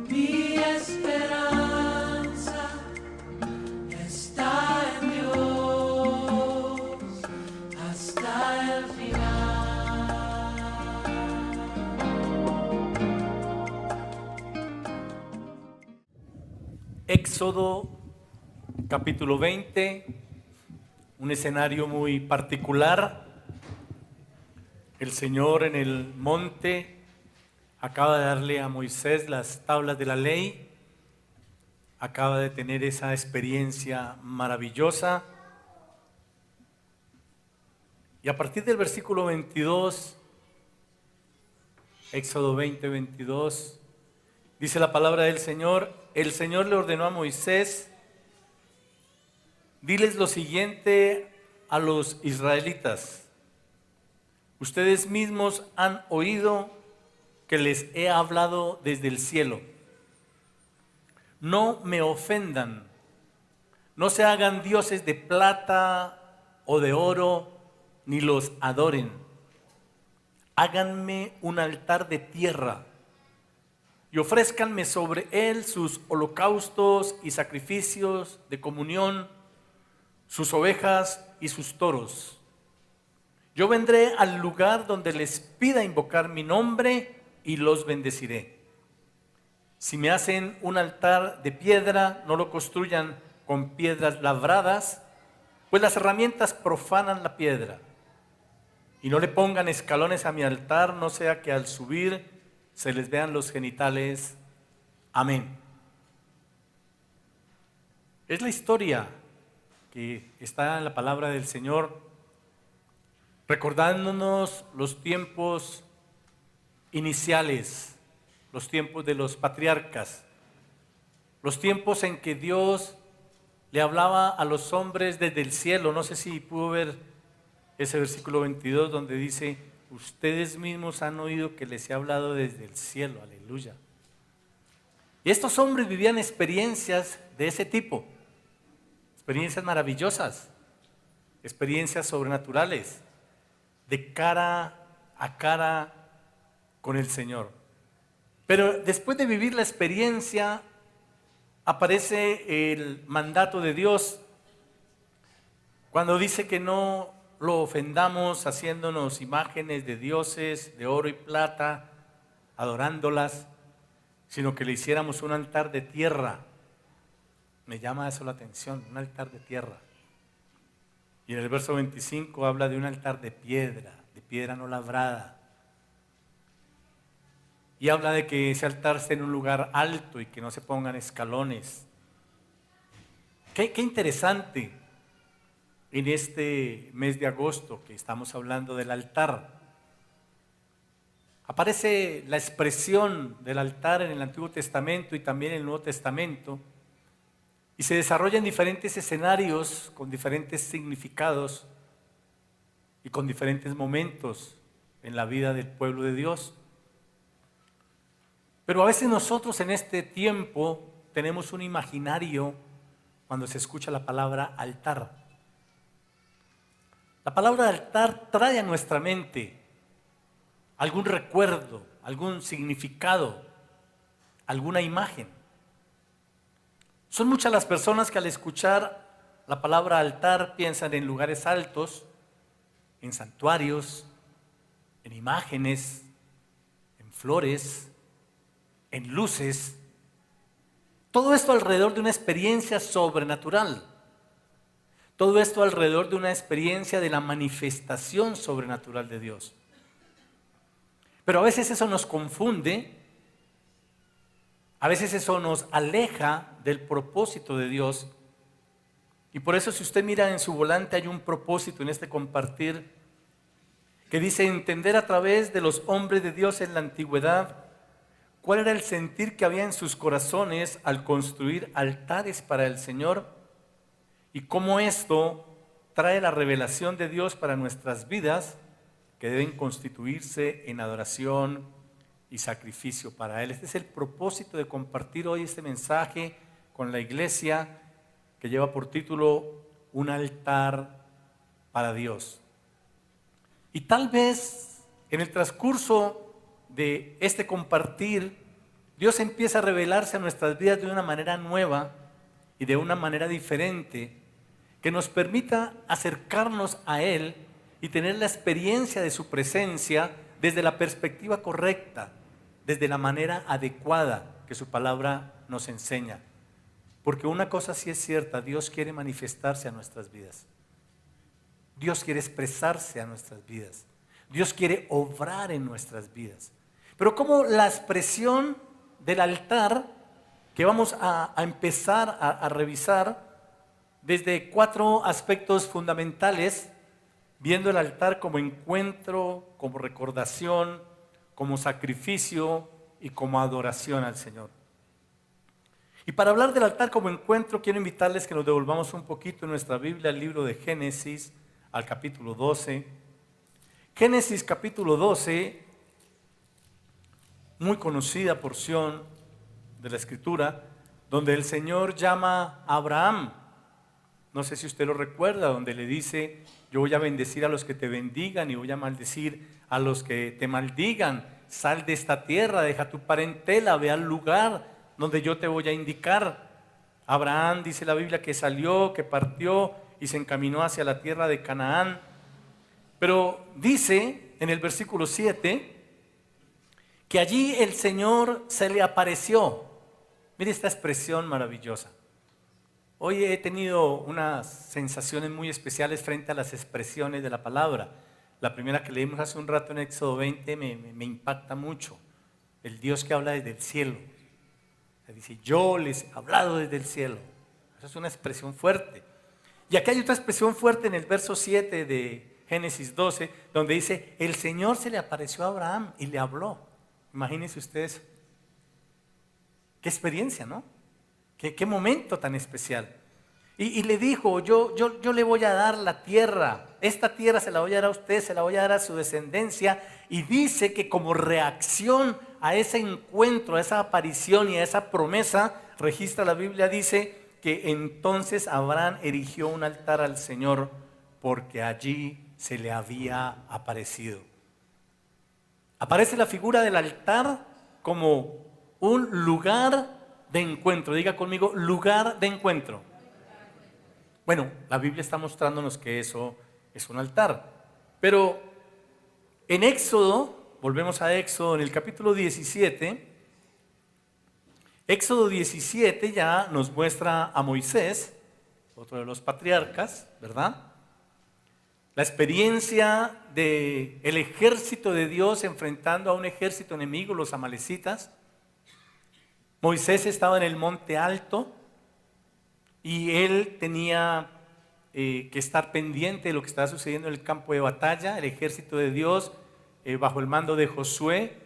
Mi esperanza está en Dios hasta el final. Éxodo capítulo 20, un escenario muy particular. El Señor en el monte acaba de darle a Moisés las tablas de la ley, acaba de tener esa experiencia maravillosa. Y a partir del versículo 22, Éxodo 20, 22, dice la palabra del Señor: el Señor le ordenó a Moisés: diles lo siguiente a los israelitas. Ustedes mismos han oído que les he hablado desde el cielo. No me ofendan, no se hagan dioses de plata o de oro, ni los adoren. Háganme un altar de tierra y ofrézcanme sobre él sus holocaustos y sacrificios de comunión, sus ovejas y sus toros. Yo vendré al lugar donde les pida invocar mi nombre y los bendeciré. Si me hacen un altar de piedra, no lo construyan con piedras labradas, pues las herramientas profanan la piedra. Y no le pongan escalones a mi altar, no sea que al subir se les vean los genitales. Amén. Es la historia que está en la palabra del Señor, recordándonos los tiempos iniciales, los tiempos de los patriarcas, los tiempos en que Dios le hablaba a los hombres desde el cielo. No sé si pudo ver ese versículo 22 donde dice: ustedes mismos han oído que les he hablado desde el cielo. Aleluya. Y estos hombres vivían experiencias de ese tipo, experiencias maravillosas, experiencias sobrenaturales, de cara a cara con el Señor. Pero después de vivir la experiencia, aparece el mandato de Dios cuando dice que no lo ofendamos haciéndonos imágenes de dioses de oro y plata, adorándolas, sino que le hiciéramos un altar de tierra. Me llama eso la atención, un altar de tierra. Y en el verso 25 habla de un altar de piedra no labrada. Y habla de que ese altar esté en un lugar alto y que no se pongan escalones. Qué interesante en este mes de agosto que estamos hablando del altar. Aparece la expresión del altar en el Antiguo Testamento y también en el Nuevo Testamento, y se desarrolla en diferentes escenarios con diferentes significados y con diferentes momentos en la vida del pueblo de Dios. Pero a veces nosotros en este tiempo tenemos un imaginario cuando se escucha la palabra altar. La palabra altar trae a nuestra mente algún recuerdo, algún significado, alguna imagen. Son muchas las personas que al escuchar la palabra altar piensan en lugares altos, en santuarios, en imágenes, en flores, en luces. Todo esto alrededor de una experiencia sobrenatural. Todo esto alrededor de una experiencia de la manifestación sobrenatural de Dios. Pero a veces eso nos confunde, a veces eso nos aleja del propósito de Dios. Y por eso, si usted mira en su volante, hay un propósito en este compartir que dice: entender a través de los hombres de Dios en la antigüedad cuál era el sentir que había en sus corazones al construir altares para el Señor y cómo esto trae la revelación de Dios para nuestras vidas, que deben constituirse en adoración y sacrificio para Él. Este es el propósito de compartir hoy este mensaje con la iglesia, que lleva por título Un altar para Dios. Y tal vez en el transcurso de este compartir Dios empieza a revelarse a nuestras vidas de una manera nueva y de una manera diferente que nos permita acercarnos a Él y tener la experiencia de su presencia desde la perspectiva correcta, desde la manera adecuada que su palabra nos enseña. Porque una cosa sí es cierta, Dios quiere manifestarse a nuestras vidas. Dios quiere expresarse a nuestras vidas. Dios quiere obrar en nuestras vidas. Pero como la expresión del altar que vamos a empezar a revisar desde 4 aspectos fundamentales, viendo el altar como encuentro, como recordación, como sacrificio y como adoración al Señor. Y para hablar del altar como encuentro, quiero invitarles que nos devolvamos un poquito en nuestra Biblia al libro de Génesis, al capítulo 12. Génesis capítulo 12, muy conocida porción de la Escritura, donde el Señor llama a Abraham. No sé si usted lo recuerda, donde le dice: yo voy a bendecir a los que te bendigan y voy a maldecir a los que te maldigan. Sal de esta tierra, deja tu parentela, ve al lugar donde yo te voy a indicar. Abraham, dice la Biblia, que salió, que partió y se encaminó hacia la tierra de Canaán. Pero dice en el versículo 7 que allí el Señor se le apareció. Mire esta expresión maravillosa. Hoy he tenido unas sensaciones muy especiales frente a las expresiones de la palabra. La primera que leímos hace un rato en Éxodo 20 me impacta mucho. El Dios que habla desde el cielo. Dice: yo les he hablado desde el cielo. Esa es una expresión fuerte. Y aquí hay otra expresión fuerte en el verso 7 de Génesis 12, donde dice: el Señor se le apareció a Abraham y le habló. Imagínense ustedes. Qué experiencia, ¿no? Qué momento tan especial. Y le dijo: yo le voy a dar la tierra. Esta tierra se la voy a dar a usted, se la voy a dar a su descendencia. Y dice que como reacción a ese encuentro, a esa aparición y a esa promesa, registra la Biblia, dice que entonces Abraham erigió un altar al Señor porque allí se le había aparecido. Aparece la figura del altar como un lugar de encuentro. Diga conmigo: lugar de encuentro. Bueno, la Biblia está mostrándonos que eso es un altar. Pero en Éxodo, volvemos a Éxodo, en el capítulo 17, Éxodo 17 ya nos muestra a Moisés, otro de los patriarcas, ¿verdad? La experiencia del ejército de Dios enfrentando a un ejército enemigo, los amalecitas. Moisés estaba en el monte alto y él tenía que estar pendiente de lo que estaba sucediendo en el campo de batalla, el ejército de Dios bajo el mando de Josué.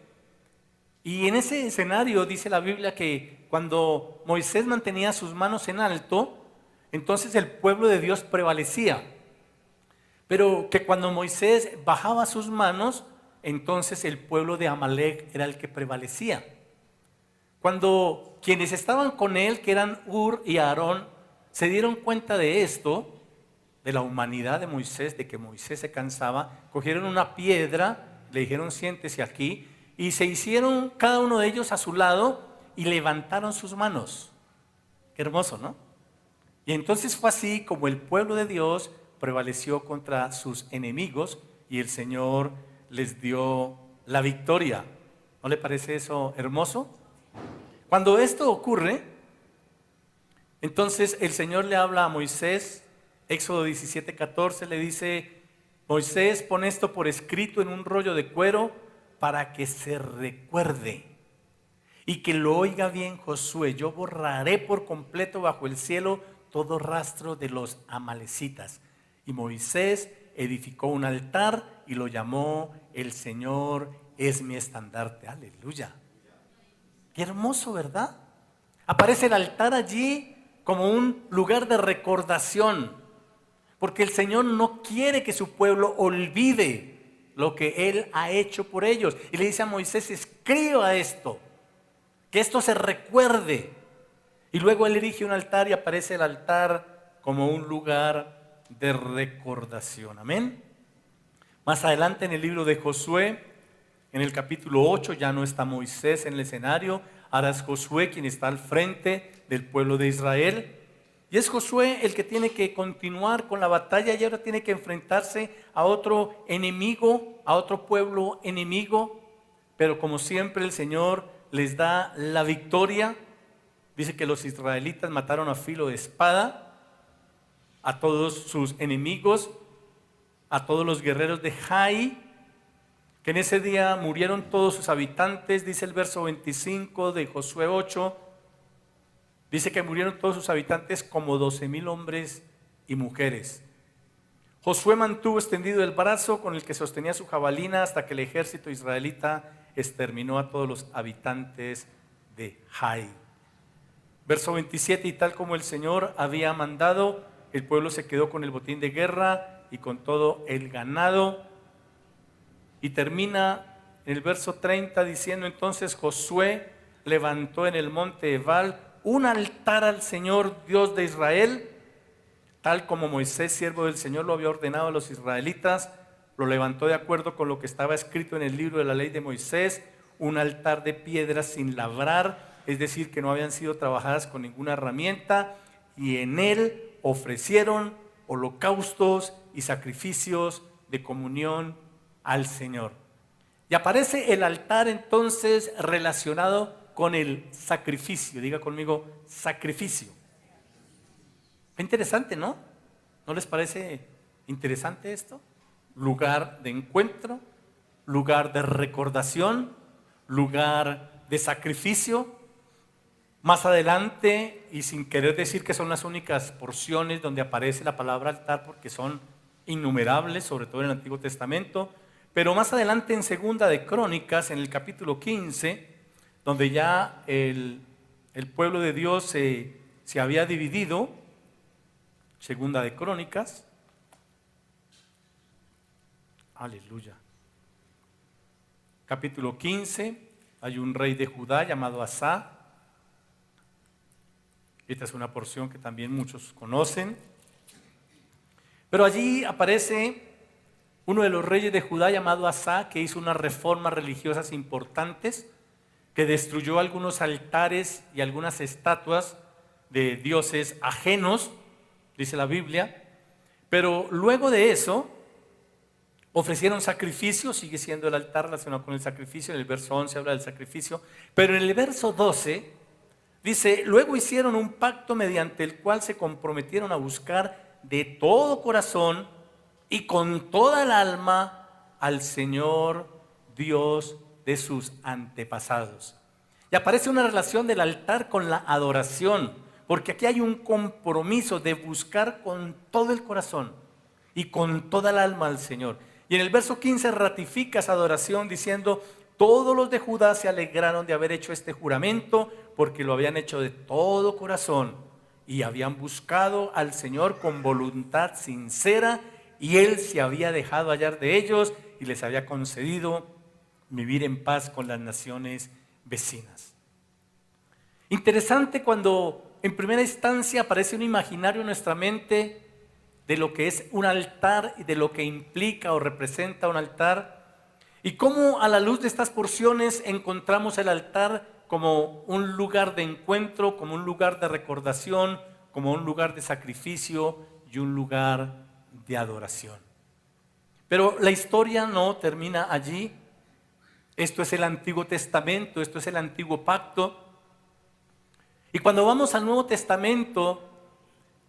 Y en ese escenario dice la Biblia que cuando Moisés mantenía sus manos en alto, entonces el pueblo de Dios prevalecía. Pero que cuando Moisés bajaba sus manos, entonces el pueblo de Amalec era el que prevalecía. Cuando quienes estaban con él, que eran Ur y Aarón, se dieron cuenta de esto, de la humanidad de Moisés, de que Moisés se cansaba, cogieron una piedra, le dijeron: siéntese aquí, y se hicieron cada uno de ellos a su lado y levantaron sus manos. Qué hermoso, ¿no? Y entonces fue así como el pueblo de Dios prevaleció contra sus enemigos y el Señor les dio la victoria. ¿No le parece eso hermoso? Cuando esto ocurre, entonces el Señor le habla a Moisés. Éxodo 17:14 le dice: Moisés, pon esto por escrito en un rollo de cuero para que se recuerde y que lo oiga bien Josué. Yo borraré por completo bajo el cielo todo rastro de los amalecitas. Y Moisés edificó un altar y lo llamó: el Señor es mi estandarte. Aleluya. Qué hermoso, ¿verdad? Aparece el altar allí como un lugar de recordación, porque el Señor no quiere que su pueblo olvide lo que Él ha hecho por ellos. Y le dice a Moisés: escriba esto, que esto se recuerde. Y luego Él erige un altar y aparece el altar como un lugar de recordación. Amén. Más adelante en el libro de Josué, en el capítulo 8, ya no está Moisés en el escenario, ahora es Josué quien está al frente del pueblo de Israel. Y es Josué el que tiene que continuar con la batalla y ahora tiene que enfrentarse a otro enemigo, a otro pueblo enemigo. Pero como siempre el Señor les da la victoria. Dice que los israelitas mataron a filo de espada a todos sus enemigos, a todos los guerreros de Jai, que en ese día murieron todos sus habitantes. Dice el verso 25 de Josué 8. Dice que murieron todos sus habitantes como 12,000 hombres y mujeres. Josué mantuvo extendido el brazo con el que sostenía su jabalina hasta que el ejército israelita exterminó a todos los habitantes de Jai. Verso 27, y tal como el Señor había mandado, el pueblo se quedó con el botín de guerra y con todo el ganado. Y termina en el verso 30 diciendo: entonces Josué levantó en el monte Ebal un altar al Señor Dios de Israel, tal como Moisés, siervo del Señor, lo había ordenado a los israelitas. Lo levantó de acuerdo con lo que estaba escrito en el libro de la ley de Moisés, un altar de piedras sin labrar, es decir, que no habían sido trabajadas con ninguna herramienta, y en él ofrecieron holocaustos y sacrificios de comunión al Señor. Y aparece el altar entonces relacionado con el sacrificio. Diga conmigo, sacrificio. Qué interesante, ¿no? ¿No les parece interesante esto? Lugar de encuentro, lugar de recordación, lugar de sacrificio. Más adelante, y sin querer decir que son las únicas porciones donde aparece la palabra altar, porque son innumerables, sobre todo en el Antiguo Testamento, pero más adelante en Segunda de Crónicas, en el capítulo 15, donde ya el pueblo de Dios se había dividido. Segunda de Crónicas, aleluya, capítulo 15, hay un rey de Judá llamado Asa. Esta es una porción que también muchos conocen, pero allí aparece uno de los reyes de Judá llamado Asa, que hizo unas reformas religiosas importantes, que destruyó algunos altares y algunas estatuas de dioses ajenos, dice la Biblia. Pero luego de eso ofrecieron sacrificios, sigue siendo el altar relacionado con el sacrificio. En el verso 11 habla del sacrificio, pero en el verso 12 dice: luego hicieron un pacto mediante el cual se comprometieron a buscar de todo corazón y con toda el alma al Señor Dios de sus antepasados. Y aparece una relación del altar con la adoración, porque aquí hay un compromiso de buscar con todo el corazón y con toda el alma al Señor. Y en el verso 15 ratifica esa adoración diciendo: todos los de Judá se alegraron de haber hecho este juramento, porque lo habían hecho de todo corazón y habían buscado al Señor con voluntad sincera, y Él se había dejado hallar de ellos y les había concedido vivir en paz con las naciones vecinas. Interesante cuando en primera instancia aparece un imaginario en nuestra mente de lo que es un altar y de lo que implica o representa un altar, y cómo a la luz de estas porciones encontramos el altar como un lugar de encuentro, como un lugar de recordación, como un lugar de sacrificio y un lugar de adoración. Pero la historia no termina allí. Esto es el Antiguo Testamento, esto es el Antiguo Pacto. Y cuando vamos al Nuevo Testamento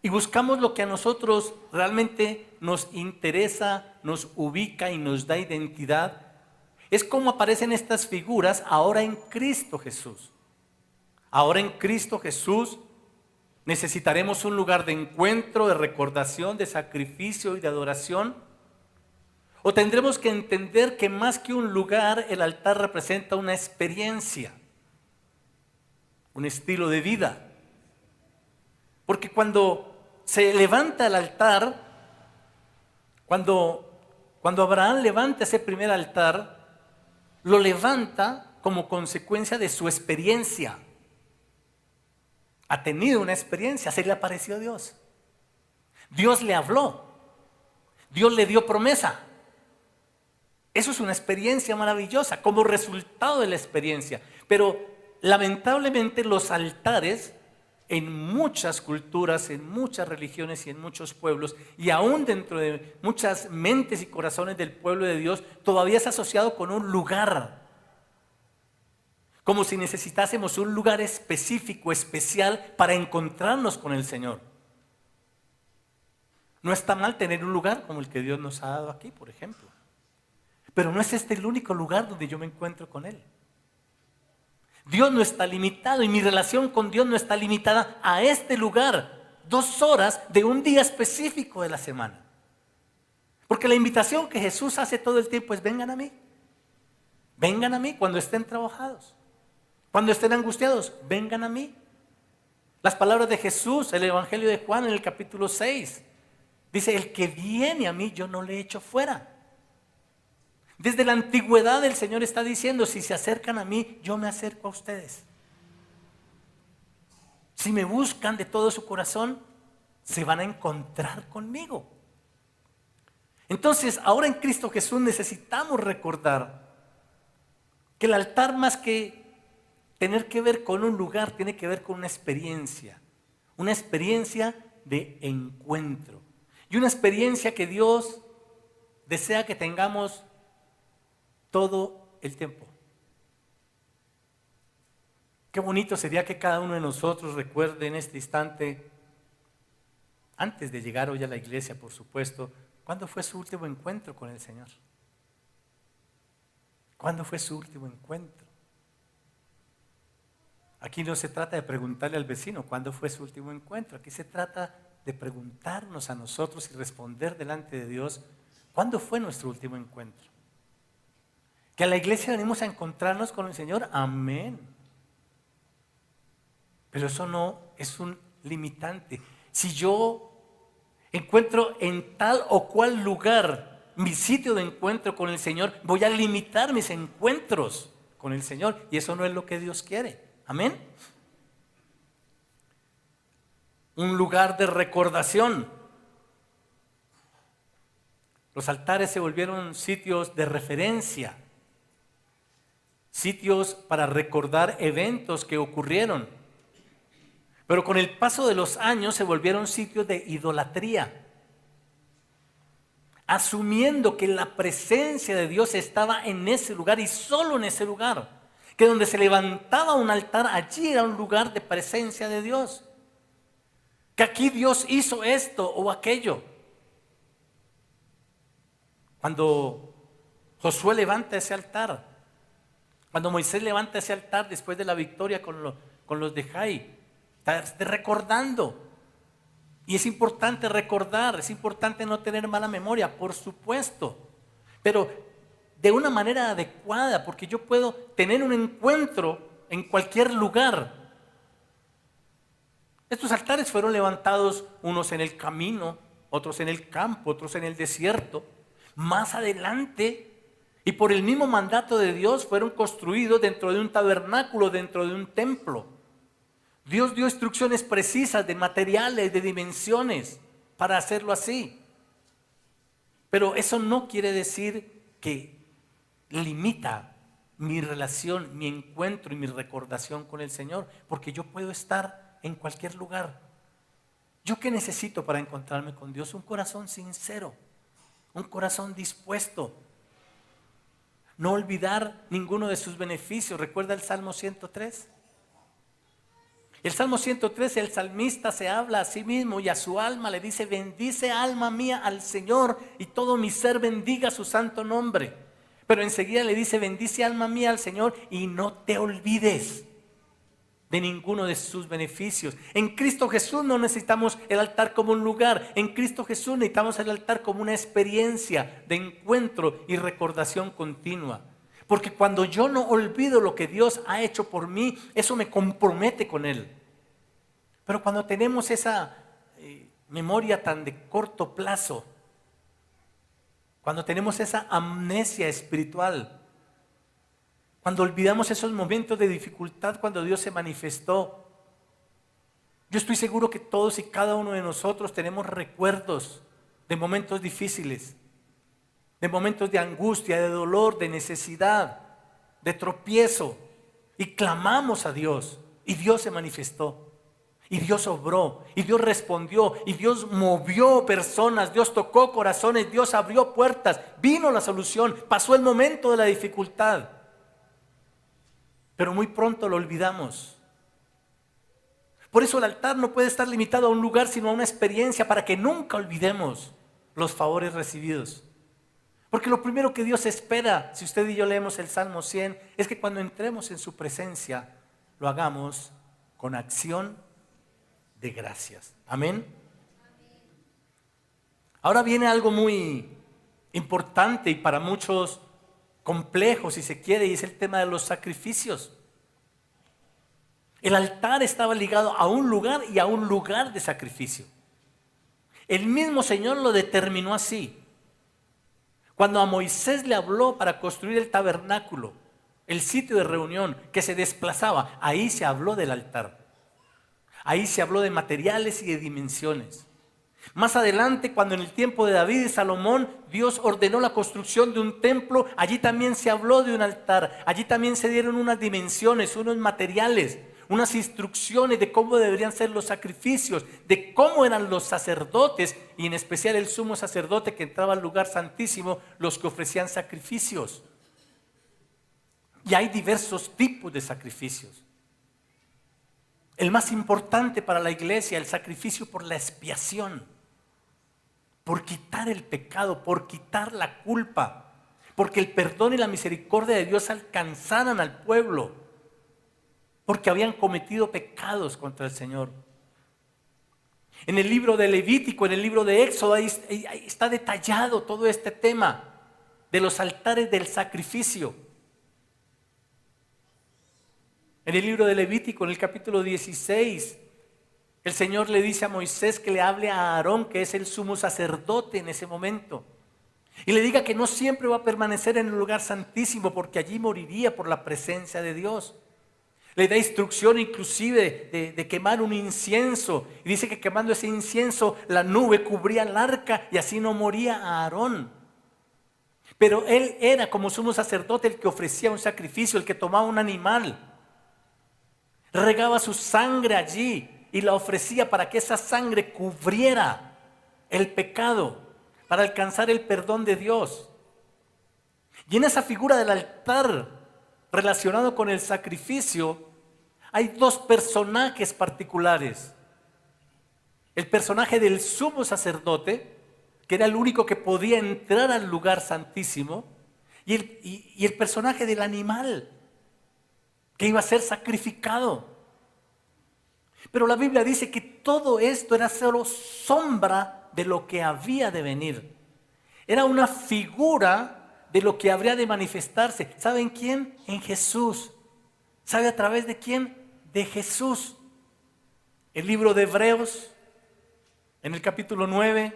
y buscamos lo que a nosotros realmente nos interesa, nos ubica y nos da identidad, es como aparecen estas figuras ahora en Cristo Jesús. Ahora en Cristo Jesús necesitaremos un lugar de encuentro, de recordación, de sacrificio y de adoración. O tendremos que entender que más que un lugar, el altar representa una experiencia, un estilo de vida. Porque cuando se levanta el altar, cuando Abraham levanta ese primer altar, lo levanta como consecuencia de su experiencia. Ha tenido una experiencia, se le apareció Dios. Dios le habló. Dios le dio promesa. Eso es una experiencia maravillosa como resultado de la experiencia. Pero lamentablemente los altares en muchas culturas, en muchas religiones y en muchos pueblos, y aún dentro de muchas mentes y corazones del pueblo de Dios, todavía es asociado con un lugar. Como si necesitásemos un lugar específico, especial, para encontrarnos con el Señor. No está mal tener un lugar como el que Dios nos ha dado aquí, por ejemplo. Pero no es este el único lugar donde yo me encuentro con Él. Dios no está limitado y mi relación con Dios no está limitada a este lugar, 2 horas de un día específico de la semana. Porque la invitación que Jesús hace todo el tiempo es: vengan a mí. Vengan a mí cuando estén trabajados, cuando estén angustiados, vengan a mí. Las palabras de Jesús, el Evangelio de Juan en el capítulo 6, dice: el que viene a mí yo no le echo fuera. Desde la antigüedad el Señor está diciendo: si se acercan a mí, yo me acerco a ustedes. Si me buscan de todo su corazón, se van a encontrar conmigo. Entonces, ahora en Cristo Jesús necesitamos recordar que el altar, más que tener que ver con un lugar, tiene que ver con una experiencia de encuentro. Y una experiencia que Dios desea que tengamos todo el tiempo. Qué bonito sería que cada uno de nosotros recuerde en este instante, antes de llegar hoy a la iglesia, por supuesto, ¿cuándo fue su último encuentro con el Señor? ¿Cuándo fue su último encuentro? Aquí no se trata de preguntarle al vecino cuándo fue su último encuentro. Aquí se trata de preguntarnos a nosotros y responder delante de Dios: ¿cuándo fue nuestro último encuentro? Que a la iglesia venimos a encontrarnos con el Señor, amén. Pero eso no es un limitante. Si yo encuentro en tal o cual lugar mi sitio de encuentro con el Señor, voy a limitar mis encuentros con el Señor, y eso no es lo que Dios quiere. Amén. Un lugar de recordación. Los altares se volvieron sitios de referencia, sitios para recordar eventos que ocurrieron. Pero con el paso de los años se volvieron sitios de idolatría, asumiendo que la presencia de Dios estaba en ese lugar y solo en ese lugar. Que donde se levantaba un altar, allí era un lugar de presencia de Dios. Que aquí Dios hizo esto o aquello. Cuando Josué levanta ese altar, cuando Moisés levanta ese altar después de la victoria con los de Jai, está recordando. Y es importante recordar, es importante no tener mala memoria, por supuesto. Pero de una manera adecuada, porque yo puedo tener un encuentro en cualquier lugar. Estos altares fueron levantados, unos en el camino, otros en el campo, otros en el desierto. Más adelante, y por el mismo mandato de Dios, fueron construidos dentro de un tabernáculo, dentro de un templo. Dios dio instrucciones precisas de materiales, de dimensiones, para hacerlo así. Pero eso no quiere decir que limita mi relación, mi encuentro y mi recordación con el Señor, porque yo puedo estar en cualquier lugar. ¿Yo qué necesito para encontrarme con Dios? Un corazón sincero, un corazón dispuesto. No olvidar ninguno de sus beneficios. ¿Recuerda el Salmo 103? El Salmo 103, el salmista se habla a sí mismo y a su alma le dice: bendice alma mía al Señor, y todo mi ser bendiga su santo nombre. Pero enseguida le dice: bendice alma mía al Señor y no te olvides de ninguno de sus beneficios. En Cristo Jesús no necesitamos el altar como un lugar. En Cristo Jesús necesitamos el altar como una experiencia de encuentro y recordación continua. Porque cuando yo no olvido lo que Dios ha hecho por mí, eso me compromete con Él. Pero cuando tenemos esa memoria tan de corto plazo, cuando tenemos esa amnesia espiritual, cuando olvidamos esos momentos de dificultad cuando Dios se manifestó, yo estoy seguro que todos y cada uno de nosotros tenemos recuerdos de momentos difíciles, de momentos de angustia, de dolor, de necesidad, de tropiezo. y clamamos a Dios y Dios se manifestó. Y Dios obró, y Dios respondió, y Dios movió personas, Dios tocó corazones, Dios abrió puertas, vino la solución, pasó el momento de la dificultad. Pero muy pronto lo olvidamos. Por eso el altar no puede estar limitado a un lugar, sino a una experiencia, para que nunca olvidemos los favores recibidos. Porque lo primero que Dios espera, si usted y yo leemos el Salmo 100, es que cuando entremos en su presencia, lo hagamos con acción de gracias. Amén. Ahora viene algo muy importante y para muchos complejo, si se quiere, y es el tema de los sacrificios. El altar estaba ligado a un lugar y a un lugar de sacrificio. El mismo Señor lo determinó así. Cuando a Moisés le habló para construir el tabernáculo, el sitio de reunión que se desplazaba, ahí se habló del altar. Ahí se habló de materiales y de dimensiones. Más adelante, cuando en el tiempo de David y Salomón, Dios ordenó la construcción de un templo, allí también se habló de un altar. Allí también se dieron unas dimensiones, unos materiales, unas instrucciones de cómo deberían ser los sacrificios, de cómo eran los sacerdotes, y en especial el sumo sacerdote que entraba al lugar santísimo, los que ofrecían sacrificios. Y hay diversos tipos de sacrificios. El más importante para la iglesia, el sacrificio por la expiación, por quitar el pecado, por quitar la culpa, porque el perdón y la misericordia de Dios alcanzaran al pueblo, porque habían cometido pecados contra el Señor. En el libro de Levítico, en el libro de Éxodo, ahí está detallado todo este tema de los altares del sacrificio. En el libro de Levítico, en el capítulo 16, el Señor le dice a Moisés que le hable a Aarón, que es el sumo sacerdote en ese momento, y le diga que no siempre va a permanecer en el lugar santísimo, porque allí moriría por la presencia de Dios. Le da instrucción inclusive de quemar un incienso, y dice que quemando ese incienso la nube cubría el arca y así no moría a Aarón. Pero él era como sumo sacerdote el que ofrecía un sacrificio, el que tomaba un animal, regaba su sangre allí y la ofrecía para que esa sangre cubriera el pecado, para alcanzar el perdón de Dios. Y en esa figura del altar relacionado con el sacrificio hay dos personajes particulares. El personaje del sumo sacerdote, que era el único que podía entrar al lugar santísimo, y el personaje del animal, que iba a ser sacrificado. Pero la Biblia dice que todo esto era solo sombra de lo que había de venir. Era una figura de lo que habría de manifestarse. ¿Saben quién? En Jesús. ¿Sabe a través de quién? De Jesús. El libro de Hebreos, en el capítulo 9,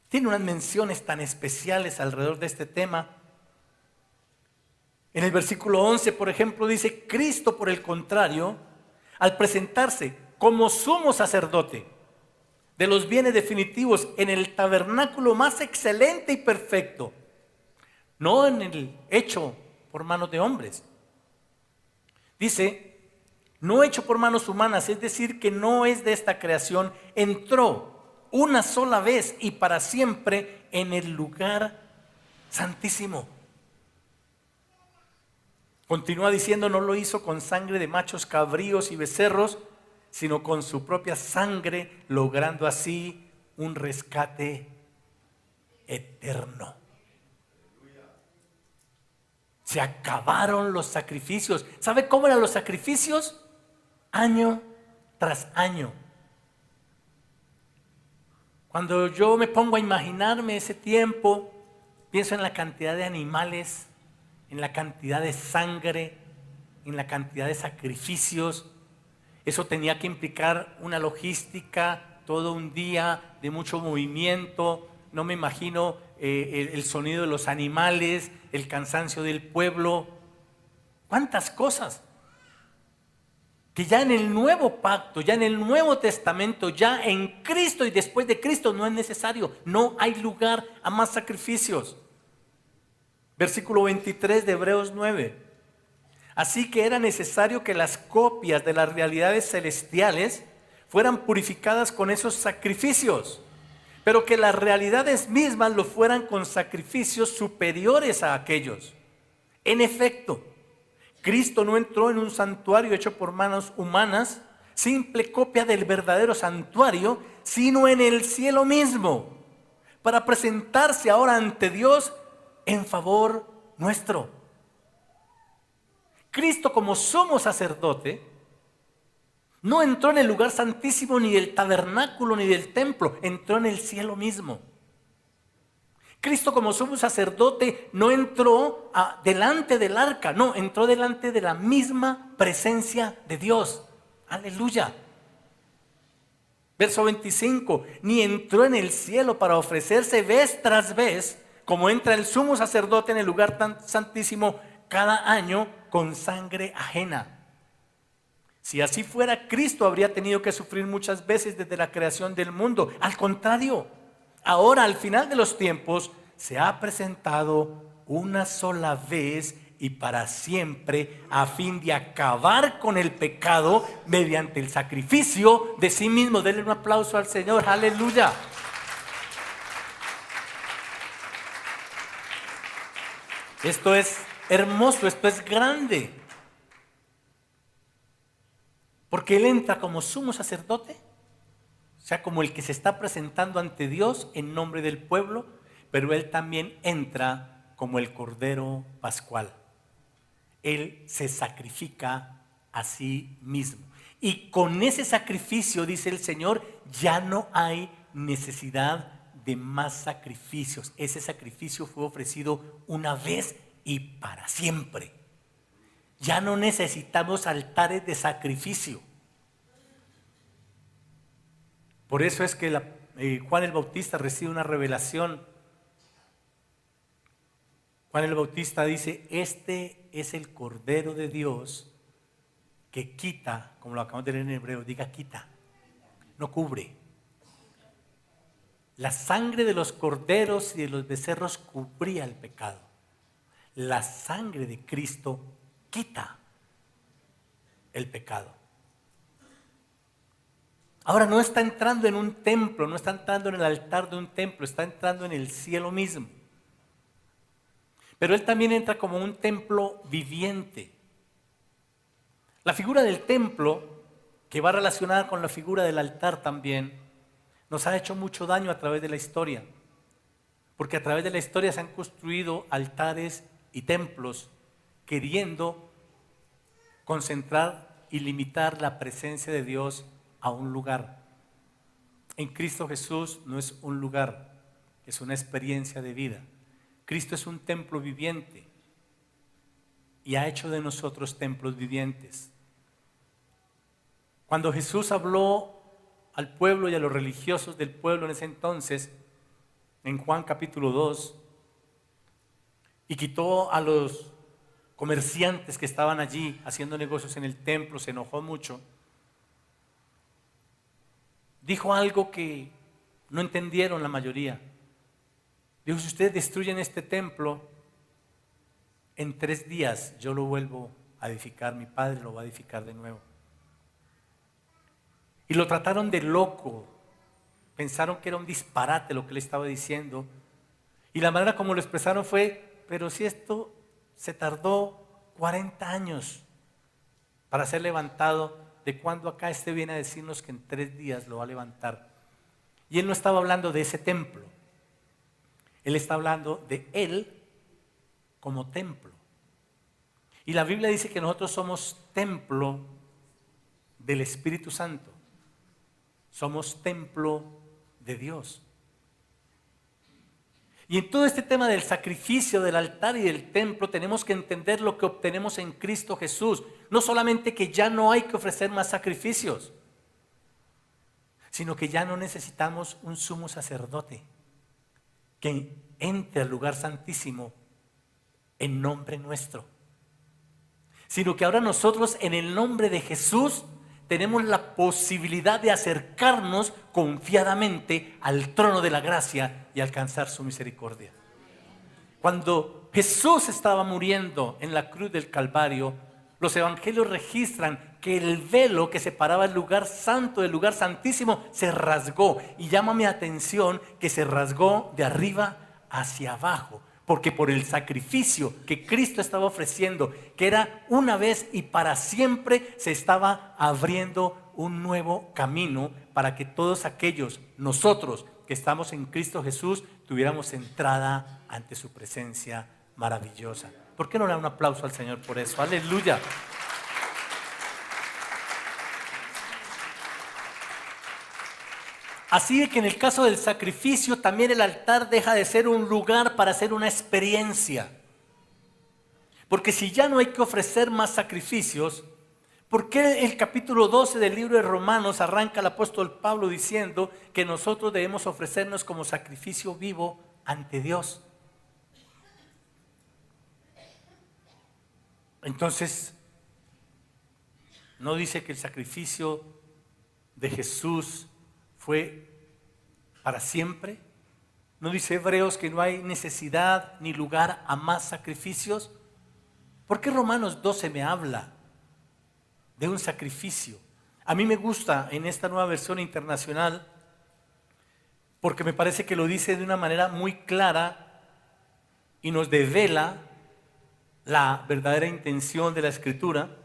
tiene unas menciones tan especiales alrededor de este tema. En el versículo 11, por ejemplo, dice: Cristo, por el contrario, al presentarse como sumo sacerdote de los bienes definitivos en el tabernáculo más excelente y perfecto, no en el hecho por manos de hombres. Dice, no hecho por manos humanas, es decir, que no es de esta creación, entró una sola vez y para siempre en el lugar santísimo. Continúa diciendo, no lo hizo con sangre de machos cabríos y becerros, sino con su propia sangre, logrando así un rescate eterno. Se acabaron los sacrificios. ¿Sabe cómo eran los sacrificios? Año tras año. Cuando yo me pongo a imaginarme ese tiempo, pienso en la cantidad de animales, en la cantidad de sangre, en la cantidad de sacrificios. Eso tenía que implicar una logística, todo un día de mucho movimiento. No me imagino el sonido de los animales, el cansancio del pueblo. ¿Cuántas cosas? Que ya en el nuevo pacto, ya en el Nuevo Testamento, ya en Cristo y después de Cristo no es necesario. No hay lugar a más sacrificios. Versículo 23 de Hebreos 9. Así que era necesario que las copias de las realidades celestiales fueran purificadas con esos sacrificios, pero que las realidades mismas lo fueran con sacrificios superiores a aquellos. En efecto, Cristo no entró en un santuario hecho por manos humanas, simple copia del verdadero santuario, sino en el cielo mismo, para presentarse ahora ante Dios en favor nuestro. Cristo, como sumo sacerdote, no entró en el lugar santísimo ni del tabernáculo ni del templo, entró en el cielo mismo. Cristo, como sumo sacerdote, no entró delante del arca, no, entró delante de la misma presencia de Dios. Aleluya. Verso 25, ni entró en el cielo para ofrecerse vez tras vez, como entra el sumo sacerdote en el lugar tan santísimo cada año con sangre ajena. Si así fuera, Cristo habría tenido que sufrir muchas veces desde la creación del mundo. Al contrario, ahora al final de los tiempos se ha presentado una sola vez y para siempre a fin de acabar con el pecado mediante el sacrificio de sí mismo. Denle un aplauso al Señor, aleluya. Esto es hermoso, esto es grande. Porque Él entra como sumo sacerdote, o sea, como el que se está presentando ante Dios en nombre del pueblo, pero Él también entra como el Cordero Pascual. Él se sacrifica a sí mismo. Y con ese sacrificio, dice el Señor, ya no hay necesidad de más sacrificios. Ese sacrificio fue ofrecido una vez y para siempre. Ya no necesitamos altares de sacrificio. Por eso es que Juan el Bautista recibe una revelación. Juan el Bautista dice, este es el Cordero de Dios que quita, como lo acabamos de leer en hebreo, diga quita, no cubre. La sangre de los corderos y de los becerros cubría el pecado. La sangre de Cristo quita el pecado. Ahora no está entrando en un templo, no está entrando en el altar de un templo, está entrando en el cielo mismo. Pero Él también entra como un templo viviente. La figura del templo, que va relacionada con la figura del altar también, nos ha hecho mucho daño a través de la historia. Porque a través de la historia se han construido altares y templos queriendo concentrar y limitar la presencia de Dios a un lugar. En Cristo Jesús no es un lugar, es una experiencia de vida. Cristo es un templo viviente y ha hecho de nosotros templos vivientes. Cuando Jesús habló al pueblo y a los religiosos del pueblo en ese entonces, en Juan capítulo 2, y quitó a los comerciantes que estaban allí haciendo negocios en el templo, se enojó mucho. Dijo algo que no entendieron la mayoría. Dijo, si ustedes destruyen este templo, en 3 días yo lo vuelvo a edificar, mi Padre lo va a edificar de nuevo. Y lo trataron de loco, pensaron que era un disparate lo que le estaba diciendo. Y la manera como lo expresaron fue, pero si esto se tardó 40 años para ser levantado, ¿de cuándo acá este viene a decirnos que en 3 días lo va a levantar? Y Él no estaba hablando de ese templo. Él está hablando de Él como templo. Y la Biblia dice que nosotros somos templo del Espíritu Santo. Somos templo de Dios. Y en todo este tema del sacrificio, del altar y del templo, tenemos que entender lo que obtenemos en Cristo Jesús. No solamente que ya no hay que ofrecer más sacrificios, sino que ya no necesitamos un sumo sacerdote que entre al lugar santísimo en nombre nuestro, sino que ahora nosotros en el nombre de Jesús tenemos la posibilidad de acercarnos confiadamente al trono de la gracia y alcanzar su misericordia. Cuando Jesús estaba muriendo en la cruz del Calvario, los evangelios registran que el velo que separaba el lugar santo del lugar santísimo se rasgó. Y llama mi atención que se rasgó de arriba hacia abajo, porque por el sacrificio que Cristo estaba ofreciendo, que era una vez y para siempre, se estaba abriendo un nuevo camino para que todos aquellos, nosotros que estamos en Cristo Jesús, tuviéramos entrada ante su presencia maravillosa. ¿Por qué no le da un aplauso al Señor por eso? Aleluya. Así que en el caso del sacrificio, también el altar deja de ser un lugar para hacer una experiencia. Porque si ya no hay que ofrecer más sacrificios, ¿por qué el capítulo 12 del libro de Romanos arranca el apóstol Pablo diciendo que nosotros debemos ofrecernos como sacrificio vivo ante Dios? Entonces, ¿no dice que el sacrificio de Jesús fue para siempre? ¿No dice Hebreos que no hay necesidad ni lugar a más sacrificios? ¿Por qué Romanos 12 me habla de un sacrificio? A mí me gusta en esta nueva versión internacional porque me parece que lo dice de una manera muy clara y nos devela la verdadera intención de la Escritura.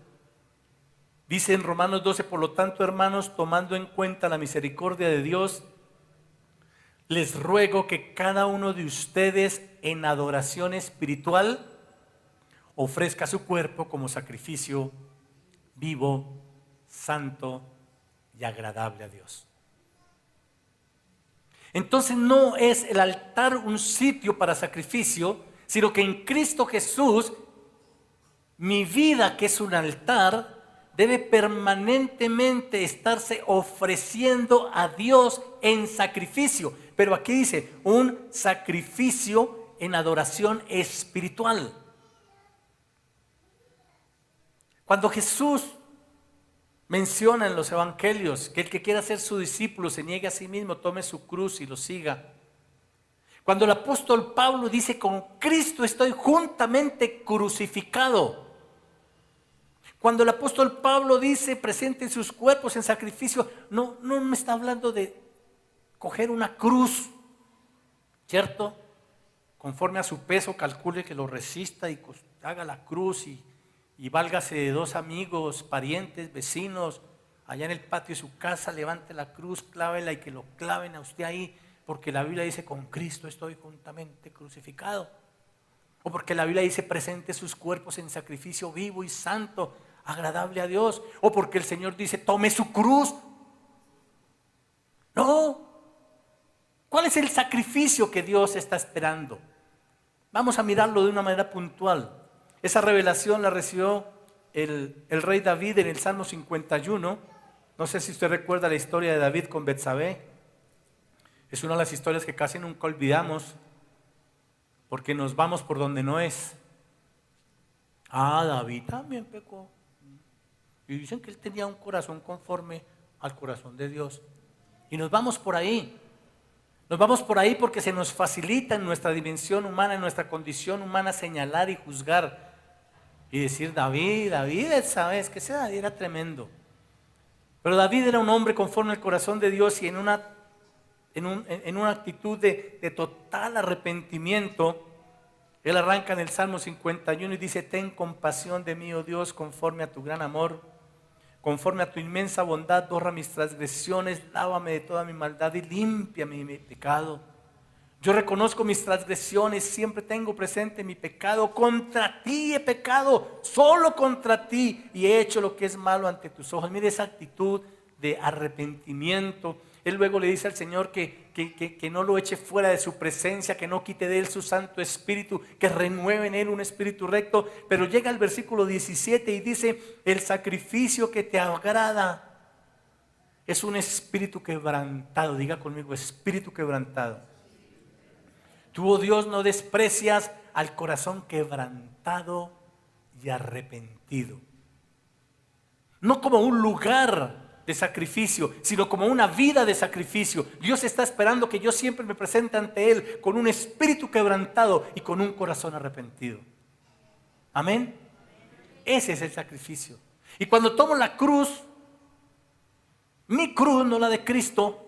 Dice en Romanos 12, por lo tanto, hermanos, tomando en cuenta la misericordia de Dios, les ruego que cada uno de ustedes en adoración espiritual ofrezca su cuerpo como sacrificio vivo, santo y agradable a Dios. Entonces no es el altar un sitio para sacrificio, sino que en Cristo Jesús, mi vida, que es un altar, debe permanentemente estarse ofreciendo a Dios en sacrificio. Pero aquí dice, un sacrificio en adoración espiritual. Cuando Jesús menciona en los evangelios que el que quiera ser su discípulo se niegue a sí mismo, tome su cruz y lo siga. Cuando el apóstol Pablo dice, con Cristo estoy juntamente crucificado. Cuando el apóstol Pablo dice, presenten sus cuerpos en sacrificio, no me está hablando de coger una cruz, ¿cierto? Conforme a su peso, calcule que lo resista y haga la cruz y válgase de dos amigos, parientes, vecinos, allá en el patio de su casa, levante la cruz, clávela y que lo claven a usted ahí, porque la Biblia dice, con Cristo estoy juntamente crucificado. O porque la Biblia dice, presente sus cuerpos en sacrificio vivo y santo, agradable a Dios. O porque el Señor dice, tome su cruz. No. ¿Cuál es el sacrificio que Dios está esperando? Vamos a mirarlo de una manera puntual. Esa revelación la recibió el rey David en el Salmo 51. No sé si usted recuerda la historia de David con Betsabé. Es una de las historias que casi nunca olvidamos porque nos vamos por donde no es. David también pecó. Y dicen que él tenía un corazón conforme al corazón de Dios. Y nos vamos por ahí. Nos vamos por ahí porque se nos facilita en nuestra dimensión humana, en nuestra condición humana, señalar y juzgar. Y decir, David, ¿sabes? Que ese David era tremendo. Pero David era un hombre conforme al corazón de Dios y en una actitud de total arrepentimiento. Él arranca en el Salmo 51 y dice, ten compasión de mí, oh Dios, conforme a tu gran amor, conforme a tu inmensa bondad, borra mis transgresiones, lávame de toda mi maldad y límpiame mi pecado. Yo reconozco mis transgresiones, siempre tengo presente mi pecado. Contra ti he pecado, solo contra ti, y he hecho lo que es malo ante tus ojos. Mire esa actitud de arrepentimiento. Él luego le dice al Señor que no lo eche fuera de su presencia, que no quite de él su Santo Espíritu, que renueve en él un espíritu recto. Pero llega al versículo 17 y dice, el sacrificio que te agrada es un espíritu quebrantado. Diga conmigo, espíritu quebrantado. Tú, oh Dios, no desprecias al corazón quebrantado y arrepentido. No como un lugar de sacrificio, sino como una vida de sacrificio. Dios está esperando que yo siempre me presente ante Él con un espíritu quebrantado y con un corazón arrepentido. Amén. Ese es el sacrificio. Y cuando tomo la cruz, mi cruz, no la de Cristo,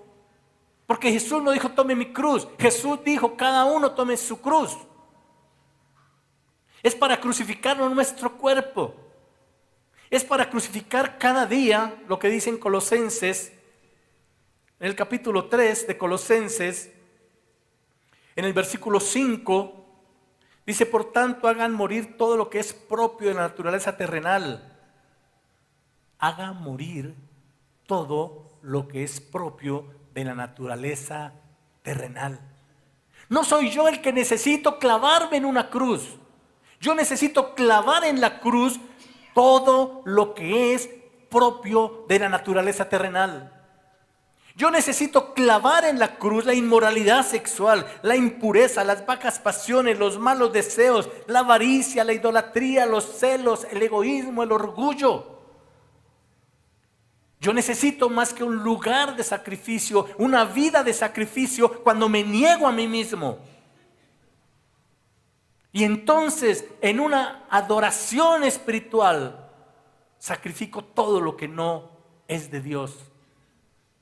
porque Jesús no dijo tome mi cruz, Jesús dijo cada uno tome su cruz. Es para crucificar nuestro cuerpo. Es para crucificar cada día, lo que dice en Colosenses, en el capítulo 3 de Colosenses, en el versículo 5, dice, por tanto hagan morir todo lo que es propio de la naturaleza terrenal. Hagan morir todo lo que es propio de la naturaleza terrenal. No soy yo el que necesito clavarme en una cruz. Yo necesito clavar en la cruz todo lo que es propio de la naturaleza terrenal. Yo necesito clavar en la cruz la inmoralidad sexual, la impureza, las bajas pasiones, los malos deseos, la avaricia, la idolatría, los celos, el egoísmo, el orgullo. Yo necesito más que un lugar de sacrificio, una vida de sacrificio cuando me niego a mí mismo. Y entonces, en una adoración espiritual, sacrifico todo lo que no es de Dios,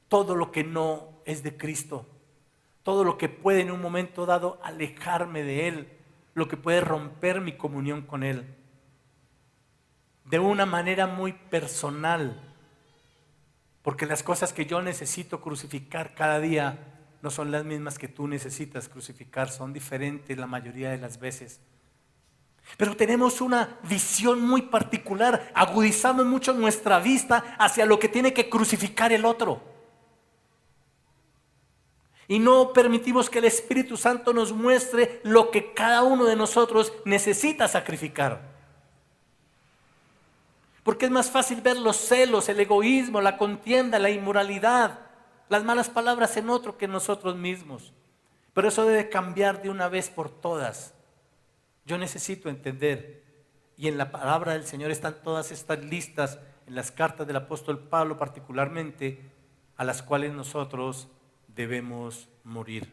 todo lo que no es de Cristo, todo lo que puede en un momento dado alejarme de Él, lo que puede romper mi comunión con Él. De una manera muy personal, porque las cosas que yo necesito crucificar cada día no son las mismas que tú necesitas crucificar, son diferentes la mayoría de las veces. Pero tenemos una visión muy particular, agudizamos mucho nuestra vista hacia lo que tiene que crucificar el otro. Y no permitimos que el Espíritu Santo nos muestre lo que cada uno de nosotros necesita sacrificar. Porque es más fácil ver los celos, el egoísmo, la contienda, la inmoralidad, las malas palabras en otro que en nosotros mismos. Pero eso debe cambiar de una vez por todas. Yo necesito entender, y en la palabra del Señor están todas estas listas, en las cartas del apóstol Pablo particularmente, a las cuales nosotros debemos morir.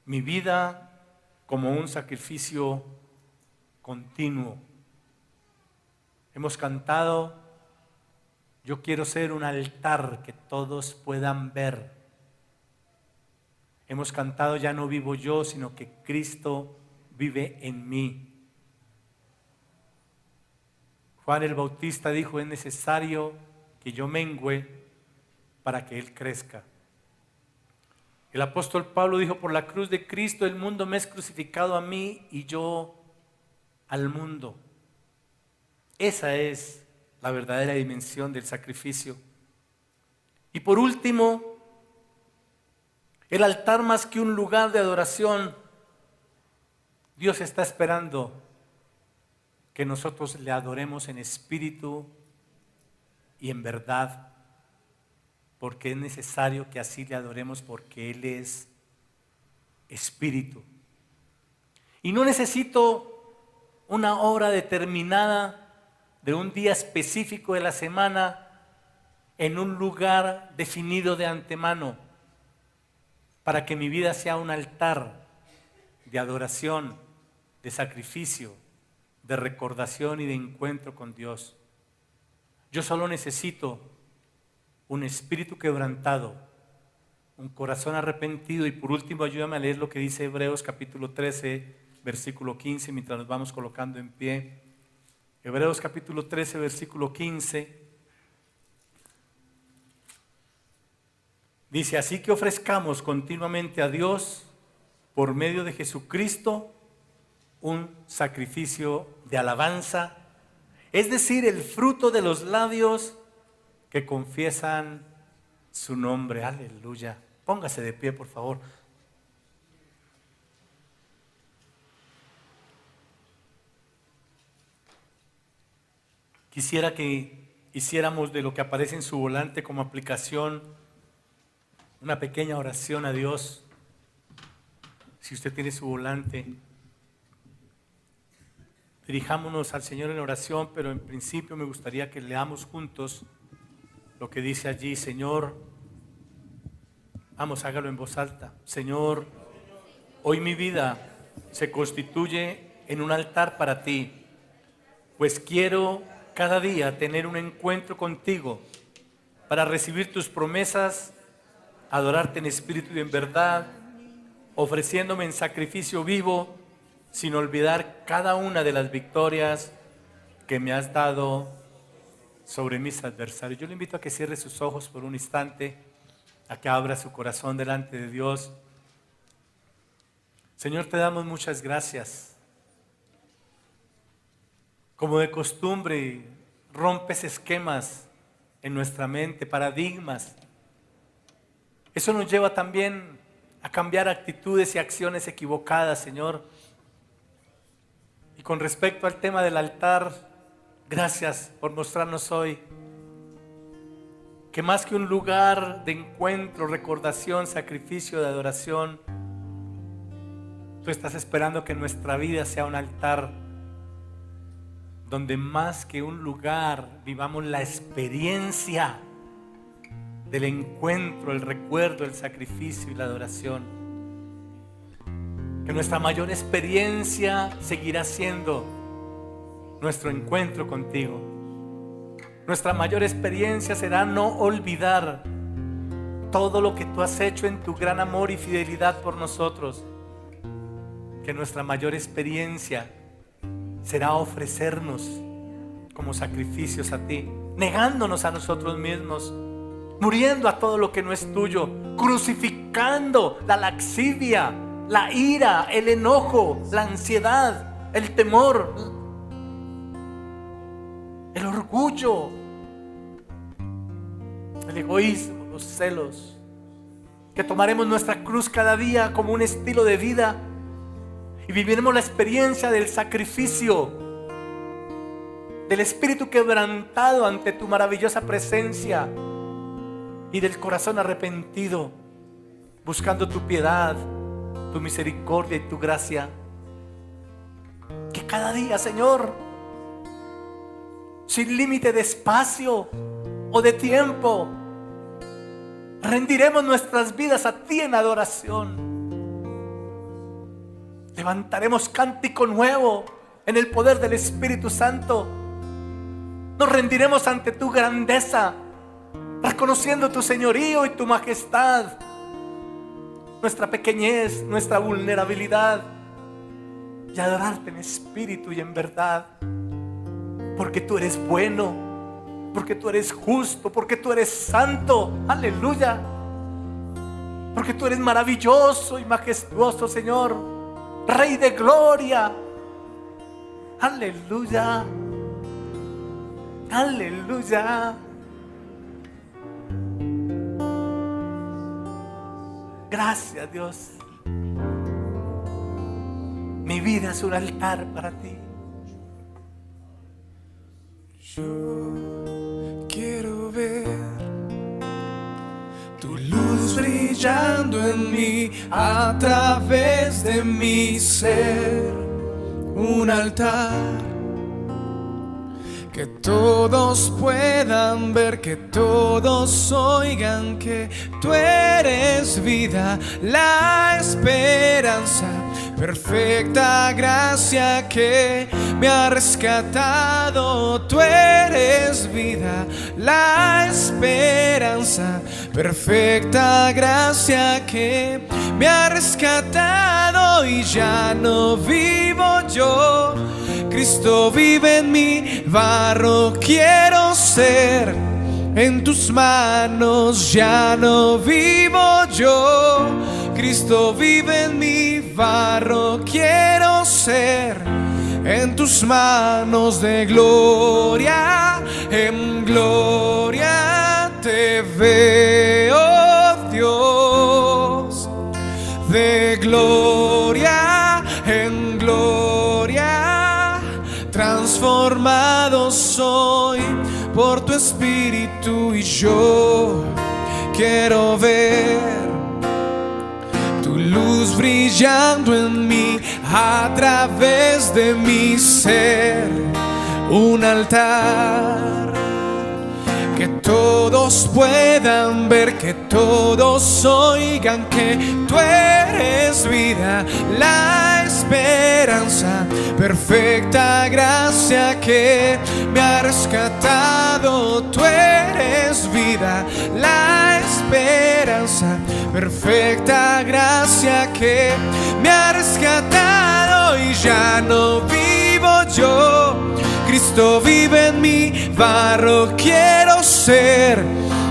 Mi vida como un sacrificio continuo. Hemos cantado, yo quiero ser un altar que todos puedan ver. Hemos cantado, ya no vivo yo, sino que Cristo vive en mí. Juan el Bautista dijo, es necesario que yo mengüe para que Él crezca. El apóstol Pablo dijo, por la cruz de Cristo el mundo me es crucificado a mí y yo al mundo. Esa es la verdadera dimensión del sacrificio. Y por último, el altar más que un lugar de adoración, Dios está esperando que nosotros le adoremos en espíritu y en verdad, porque es necesario que así le adoremos, porque Él es espíritu. Y no necesito una hora determinada de un día específico de la semana en un lugar definido de antemano para que mi vida sea un altar de adoración, de sacrificio, de recordación y de encuentro con Dios. Yo solo necesito un espíritu quebrantado, un corazón arrepentido y por último ayúdame a leer lo que dice Hebreos capítulo 13, versículo 15 mientras nos vamos colocando en pie. Hebreos capítulo 13, versículo 15, dice, así que ofrezcamos continuamente a Dios, por medio de Jesucristo, un sacrificio de alabanza, es decir, el fruto de los labios que confiesan su nombre. Aleluya. Póngase de pie, por favor. Quisiera que hiciéramos de lo que aparece en su volante como aplicación una pequeña oración a Dios. Si usted tiene su volante, dirijámonos al Señor en oración, pero en principio me gustaría que leamos juntos lo que dice allí, Señor. Vamos, hágalo en voz alta. Señor, hoy mi vida se constituye en un altar para ti, pues quiero cada día tener un encuentro contigo para recibir tus promesas, adorarte en espíritu y en verdad, ofreciéndome en sacrificio vivo, sin olvidar cada una de las victorias que me has dado sobre mis adversarios. Yo le invito a que cierre sus ojos por un instante, a que abra su corazón delante de Dios. Señor, te damos muchas gracias. Como de costumbre, rompes esquemas en nuestra mente, paradigmas. Eso nos lleva también a cambiar actitudes y acciones equivocadas, Señor. Y con respecto al tema del altar, gracias por mostrarnos hoy que más que un lugar de encuentro, recordación, sacrificio, de adoración, tú estás esperando que nuestra vida sea un altar donde más que un lugar vivamos la experiencia del encuentro, el recuerdo, el sacrificio y la adoración. Que nuestra mayor experiencia seguirá siendo nuestro encuentro contigo. Nuestra mayor experiencia será no olvidar todo lo que tú has hecho en tu gran amor y fidelidad por nosotros. Que nuestra mayor experiencia será ofrecernos como sacrificios a ti, negándonos a nosotros mismos, muriendo a todo lo que no es tuyo, crucificando la laxidia, la ira, el enojo, la ansiedad, el temor, el orgullo, el egoísmo, los celos. Que tomaremos nuestra cruz cada día como un estilo de vida y viviremos la experiencia del sacrificio, del espíritu quebrantado ante tu maravillosa presencia y del corazón arrepentido, buscando tu piedad, tu misericordia y tu gracia. Que cada día, Señor, sin límite de espacio o de tiempo, rendiremos nuestras vidas a ti en adoración. Levantaremos cántico nuevo en el poder del Espíritu Santo. Nos rendiremos ante tu grandeza, reconociendo tu señorío y tu majestad, nuestra pequeñez, nuestra vulnerabilidad, y adorarte en espíritu y en verdad, porque tú eres bueno, porque tú eres justo, porque tú eres santo. Aleluya. Porque tú eres maravilloso y majestuoso, Señor, Rey de gloria. Aleluya. Aleluya. Gracias, Dios. Mi vida es un altar para ti. Yo quiero ver tu luz brillando en mí, a través de mi ser, un altar que todos puedan ver, que todos oigan que tú eres vida, la esperanza, perfecta gracia que me ha rescatado. Tú eres vida, la esperanza, perfecta gracia que me ha rescatado. Y ya no vivo yo, Cristo vive en mí, barro quiero ser, en tus manos ya no vivo yo, Cristo vive en mí, barro quiero ser, en tus manos de gloria en gloria te veo, Dios, de gloria en gloria, transformado soy por tu espíritu, y yo quiero ver tu luz brillando en mí, a través de mi ser, un altar que todos puedan ver, que todos oigan que tú eres vida, la esperanza, perfecta gracia que me ha rescatado. Tú eres vida, la esperanza, perfecta gracia que me ha rescatado. Y ya no vivo yo, Cristo vive en mí, barro quiero ser,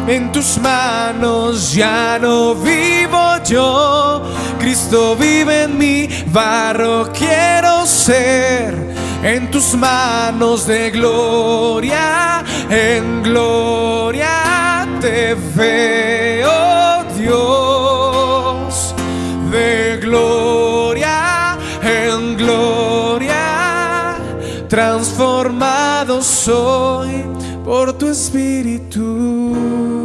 en tus manos ya no vivo yo, Cristo vive en mí, barro quiero ser, en tus manos de gloria en gloria te veo, Dios, de gloria en gloria, transformado soy por tu espíritu.